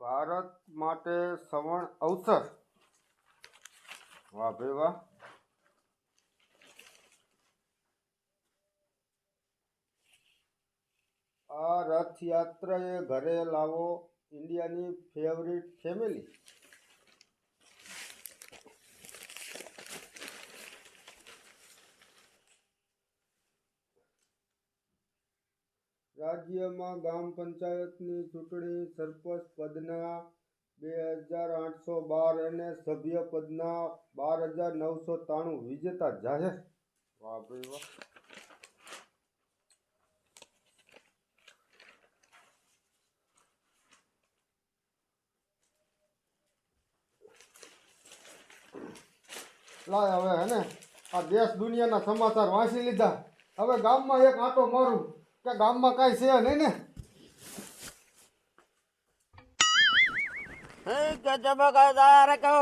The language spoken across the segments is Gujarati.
ભારત માટે સવર્ણ અવસર. વાહ ભાઈ વાહ. આ રથયાત્રાએ ઘરે લાવો ઇન્ડિયાની ફેવરિટ ફેમિલી. રાજ્યમાં ગ્રામ પંચાયતની ચૂંટણી સરપંચ પદના 2812 અને સભ્ય પદના 12993 વિજેતા જાહેર. વાહ ભાઈ વાહ. લાય હવે હે ને આ દેશ દુનિયાના સમાચાર વાંચી લીધા. હવે ગામમાં એક આંટો મારું કે ગામમાં કાંઈ છે નહીં ને. जबकदार को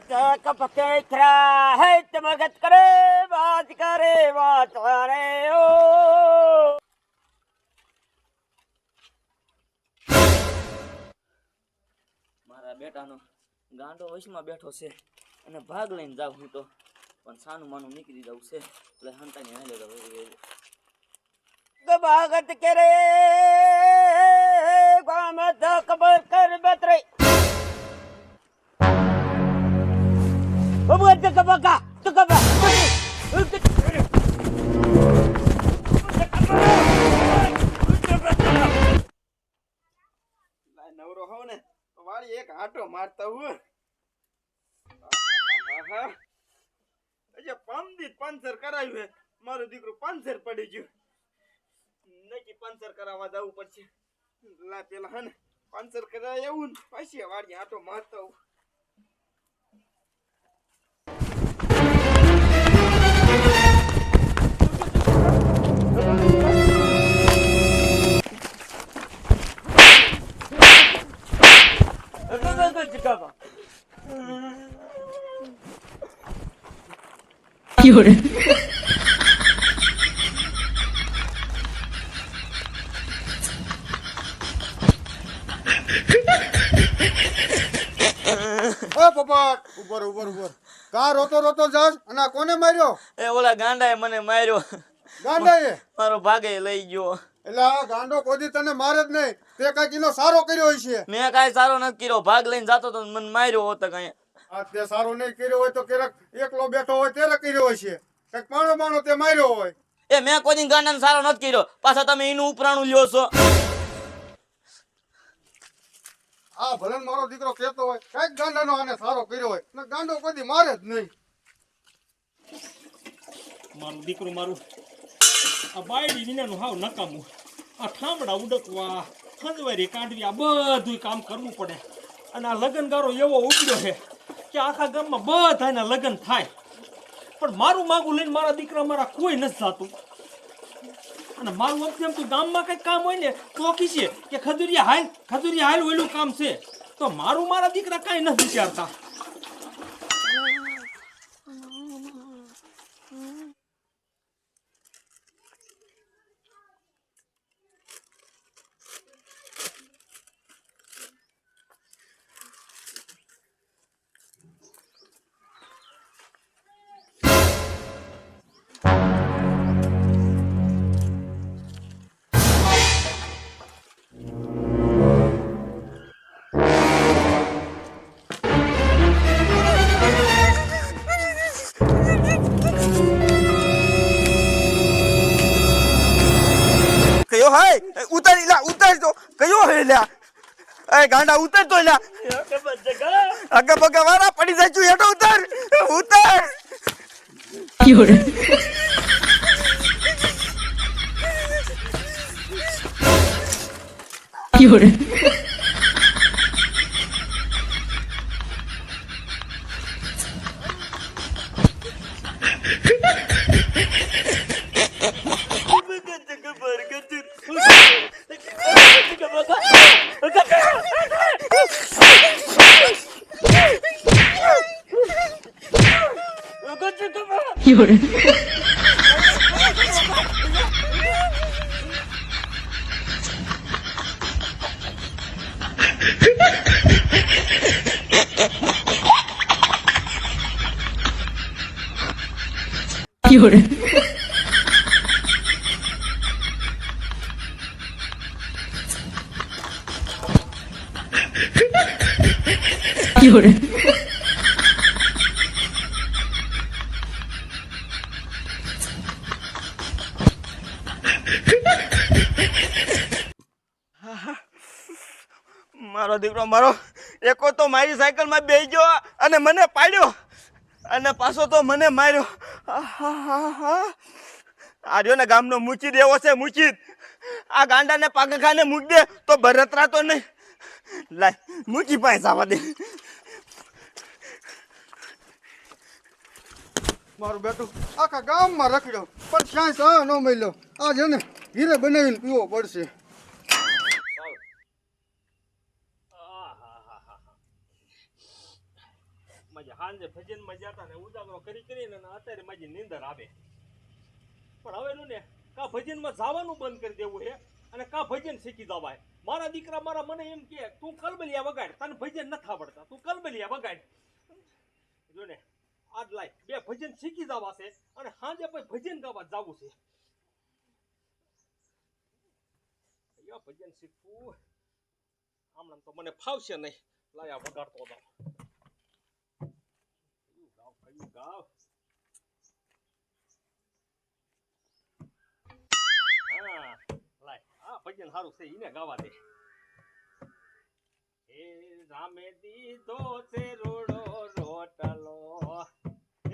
चक पकेखरा है चमगत करे बात रे ओ મારા બેટાનો ગાંડો વશમાં બેઠો છે અને ભાગ લઈને જાવ હું તો પણ સાનું માનું નીકળી જાવ છે એટલે હંતાની હાલે તો ભાગત કરે ગામ તો ખબર કર બતરે બબુ તો કબકા તો કબા નવરો હોવ ને વાળી એક આટો મારતા હું પંચર કરાવ્યું મારું દીકરું પંચર પડી ગયું નક્કી પંચર કરાવવા જવું પડશે લા પેલા હે ને પંચર કરાય એવું પછી વાળી આટો મારતા હું Fiore. પોપટ ઉપર ઉપર ઉપર કા રોતો રોતો જાસ અને કોને માર્યો? એ ઓલા ગાંડાએ મને માર્યો. ગાંડાએ મારો ભાગે લઈ ગયો. એટલે આ ગાંડો કોઈ તને મારે જ નહીં. તે કઈ કિલો સારો કર્યો છે? મેં કાઈ સારો નથી કર્યો. ભાગ લઈને જાતો તો મને માર્યો હોત કઈ. આ તે સારો નહીં કર્યો હોય તો કેરક એકલો બેઠો હોય ત્યારે કર્યો હશે. કઈક માણો માણો તે માર્યો હોય. એ મેં કોઈ ગાંડાને સારો નથી કર્યો. પાછા તમે એનું ઉપરાણું લ્યો છો. આ ભલે મારો દીકરો કહેતો હોય કઈક ગાંડાનો આને સારો કર્યો હોય ને ગાંડો કોઈ મારે જ નહીં. મારું દીકરું મારું આ બાયડી વિનાનું હાવ નકામું. આ ઠામડા ઉડકવા ખંજવારી કાઢવી આ બધું કામ કરવું પડે. અને આ લગ્નગારો એવો ઉગ્યો છે કે આખા ગામમાં બધાના લગ્ન થાય પણ મારું માગું લઈને મારા દીકરા મારા કોઈ નથી જાતું. અને મારું વખતે એમ તો ગામમાં કંઈક કામ હોય ને તો કીશે કે ખજૂરિયા હાલ ઓલું કામ છે તો મારું મારા દીકરા કાંઈ નથી વિચારતા. કયો હાય ઉતારી લા ઉતાર તો કયો હે લ્યા એ ગાંડા ઉતાર તો લ્યા આગા બગા વાળા પડી જાય છું હેઠો ઉતાર ઉતાર Fiore. Fiore. Fiore. 有人，有人，મારો દીકરો મારો એકો તો મારી સાયકલમાં બેસી ગયો અને મને પાડ્યો અને પાછો તો મને માર્યો. આ રહ્યો ને ગામનો મૂકી દેવો છે મૂકી. આ ગાંડાને પાગખાને મૂકી દે તો ભરતરા તો નહીં. લાય મૂકી પાસે જવા દે. મારું બેટું આખા ગામમાં રખડ્યો પણ ક્યાંય સા ન મળ્યો. આ છે ને ઘીરે બનાવીને પીવો પડશે. હાંજે ભજન માં જતા ને ઉજાગરો કરી કરીને અત્યારે મારી નીંદર આવે. પણ હવે ને કા ભજન માં જવાનું બંધ કરી દેવું છે અને કા ભજન શીખી જવાય. મારા દીકરા મારા મને એમ કે તું કલબલિયા વગાડ, તને ભજન નથી આવડતા, તું કલબલિયા વગાડ. જો ને આજ લાય બે ભજન શીખી જવા છે અને હાંજે પછી ભજન ગાવા જવું છે. ભજન શીખવું આમ તો મને ફાવશે નહીં. લાયા વગાડતો જાવ. ગાવ હા લાય આ ભજન સારું છે એને ગાવા દે. એ રામે દીધો છે રોડો રોટલો,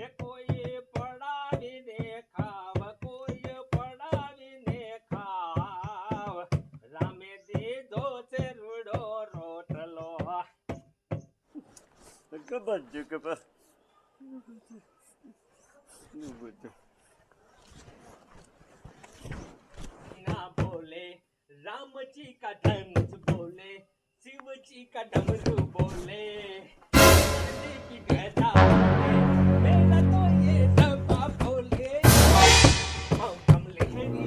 એ કોઈ પડાવીને ખાવ, કોઈ પડાવીને ખાવ. રામે દીધો છે રોડો રોટલો. ખબર છે ખબર. ना बोले राम जी का धनुष बोले, शिव जी का डमरू बोले, देवी की गदा बोले, मेरा तो ये डब्बा बोले. हम कमले हेरी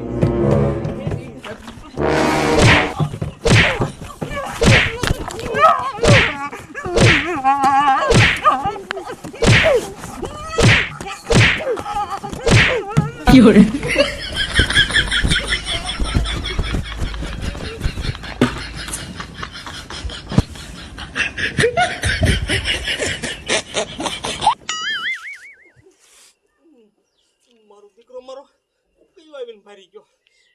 有人，મારો દીકરો મારો કઈ આવીને ભારી ગયો,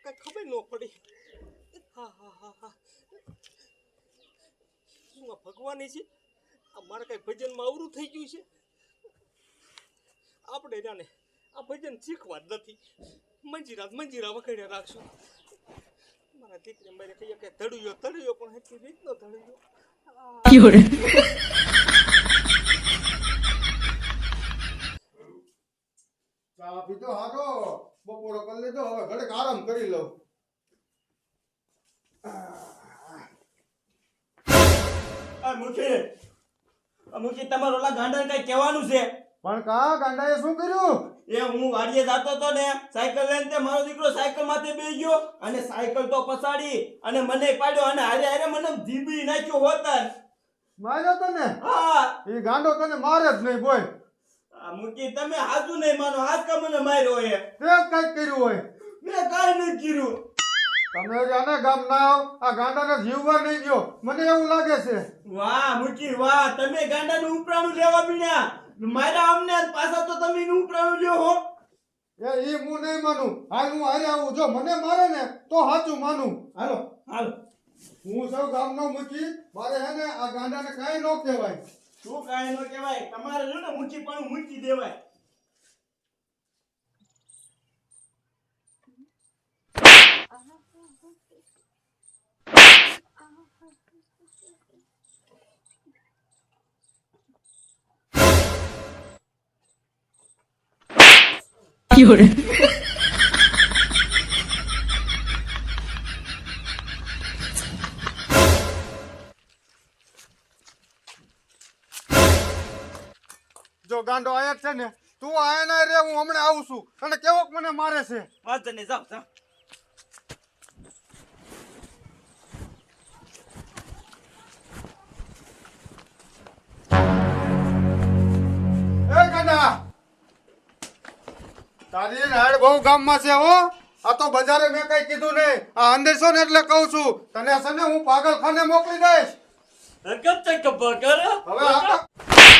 કઈ ખબર ન પડી. હા હા હા હા શું આ ભગવાન છે? આ મારે કઈ ભજનમાં અવરું થઈ ગયું છે. આપણે જાણે આ ભજન શીખવા જ નથી. મંજીરા વખેડ્યા રાખશું. મારા દીકરી મારે કહીએ કે ધડ્યો પણ એટલી રીતનો ધડ્યો. 有人，ચા પીધો હારો બપોરો કરી લીધો હવે ઘડીક આરામ કરી લઉં. મુખી તમારો ઓલા ગાંડા કઈ કહેવાનું છે? પણ કા ગાંડાએ શું કર્યું? એ હું વાડીએ જતો તો ને સાયકલ લઈને તે મારો દીકરો સાયકલ માથે બેસી ગયો અને સાયકલ તો પસાડી અને મને પાડ્યો અને હારે હારે મને જીબી નાખ્યો હોતા. માર્યો તને? હા એ ગાંડો તને મારે જ નહીં બોલ. આ મુકી તમે હાજુ નહીં માનો, હાથ કા મને માર્યો હે. તે કઈક કર્યું હોય. મેં કાઈ નથી કર્યું. તમે જાને ગામ ના આવ આ ગાંડાને જીવવા નહીં ગયો મને એવું લાગે છે. વાહ મુકી વાહ, તમે ગાંડાનું ઉપરાણું લેવા બીના મારા અમને પાછા તો તમે નું ઉપરાણું લ્યો હો. એ ઈ હું નહીં માનું. હાલ હું હારે આવું. જો મને મારે ને તો સાચું માનું. હાલો હાલ હું સૌ ગામનો મૂકી મારે હે ને આ ગાંડાને કાંઈ ન કહેવાય. શું કાઈ નો કહેવાય? તમારે જો ને મૂકી પણ મૂકી દેવાય.有人， જો ગાંડો આયા જ છે ને તું આયા ના રે હું હમણાં આવું છું અને કેવોક મને મારે છે. વાંધો નહીં, જાઓ જાઓ. એ ગાંડા તારી રાડ બહુ ગામમાં છે હો. આ તો બજારે મેં કઈ કીધું નહીં. આ અંદર છો ને એટલે કહું છું. તને છે ને હું પાગલખાને મોકલી દઈશ. હવે આ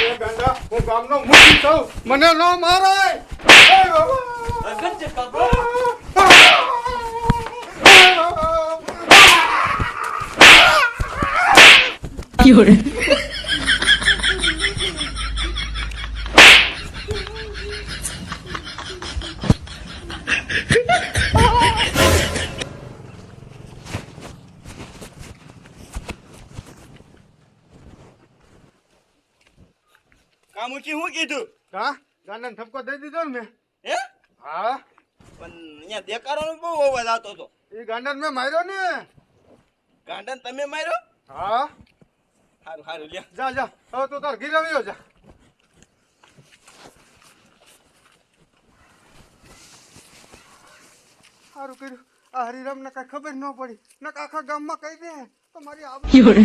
એ ગાંડા, હું ગામનો મુખી છું. મને ન મારાય. એ બાબા. Fiore, કામુચી હું કીધું હા ગાંડાને ઠપકો દઈ દીધો ને મેં. હે હા પણ અહીંયા દેકારોનો બહુ અવાજ આવતો હતો. એ ગાંડાને મેં માર્યો ને. ગાંડાને તમે માર્યો? હા સારું સારું લ્યો. જા જા હવે તું તાર ઘીરે આવ્યો જા. સારું કર્યું આ હરિરામને કઈ ખબર ન પડી ને આખા ગામમાં કહી દે તો મારી આબરૂ Fiore,